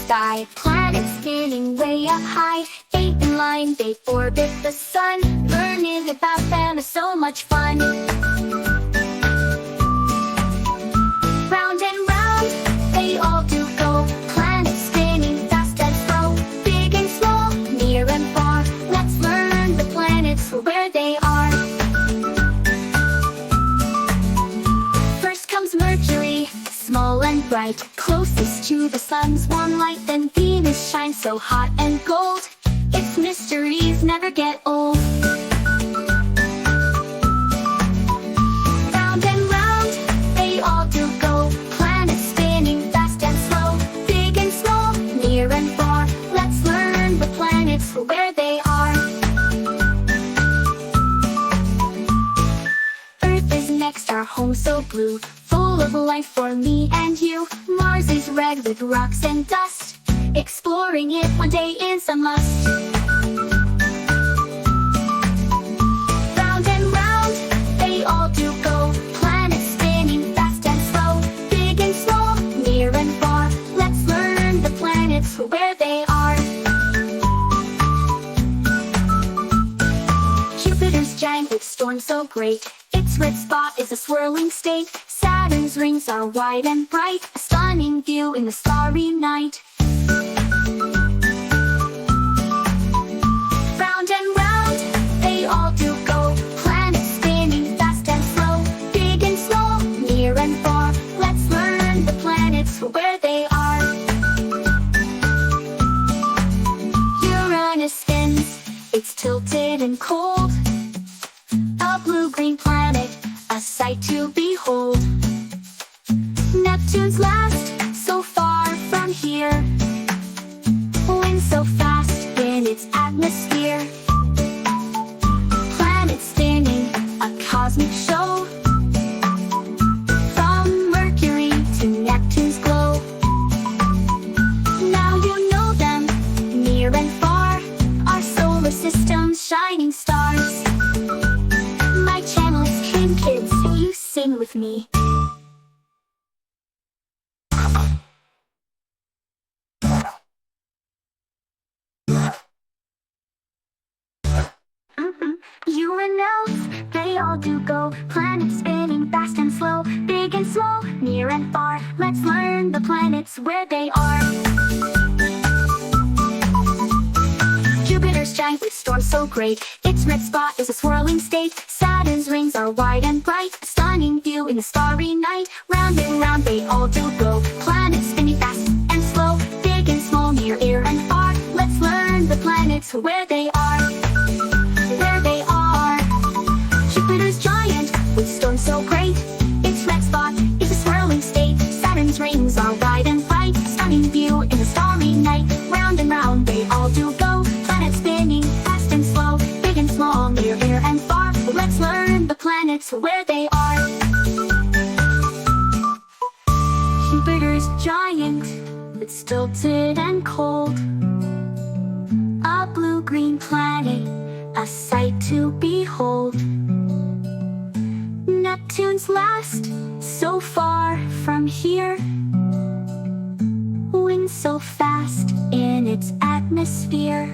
sky. Planets spinning way up high, 8 in line, they orbit the sun. Learning about them is so much fun. Round and round, they all do go. Planets spinning fast and slow, big and small, near and far. Let's learn the planets where they are. First comes Mercury, small and bright, closest to the sun's warm light. Then Venus shines so hot and gold, its mysteries never get old. Round and round, they all do go. Planets spinning fast and slow, big and small, near and far. Let's learn the planets where they are. Earth is next, our home so blue, full of life for me and you. Mars is red with rocks and dust, exploring it one day is a must. Round and round, they all do go. Planets spinning fast and slow, big and small, near and far. Let's learn the planets where they are. Jupiter's giant with storms so great, its red spot is a swirling state. Saturn's rings are wide and bright, a stunning view in the starry night. Round and round, they all do go. Planets spinning fast and slow, big and small, near and far. Let's learn the planets where they are. Uranus spins, it's tilted and cold, a blue-green planet, a sight to behold. Neptune's last, so far from here, winds so fast in its atmosphere. Planets spinning, a cosmic show, from Mercury to Neptune's glow. Now you know them, near and far, our solar system's shining stars. My channel is MKKids, so you sing with me. Uranus, they all do go. Planets spinning fast and slow, big and small, near and far. Let's learn the planets where they are. Jupiter's giant with storms so great, its red spot is a swirling state. Saturn's rings are wide and bright, a stunning view in the starry night. Round and round, they all do go. Planets spinning fast and slow, big and small, near and far. Let's learn the planets where they are. Where they are. Jupiter's giant with storms so great, its red spot is a swirling state. Saturn's rings are wide and bright, stunning view in the starry night. Round and round, they all do go. Planets spinning fast and slow, big and small, near and far. Let's learn the planets where they are. Jupiter's giant, it's tilted and cold, a blue-green planet, a sight to behold. Neptune's last, so far from here, winds so fast in its atmosphere.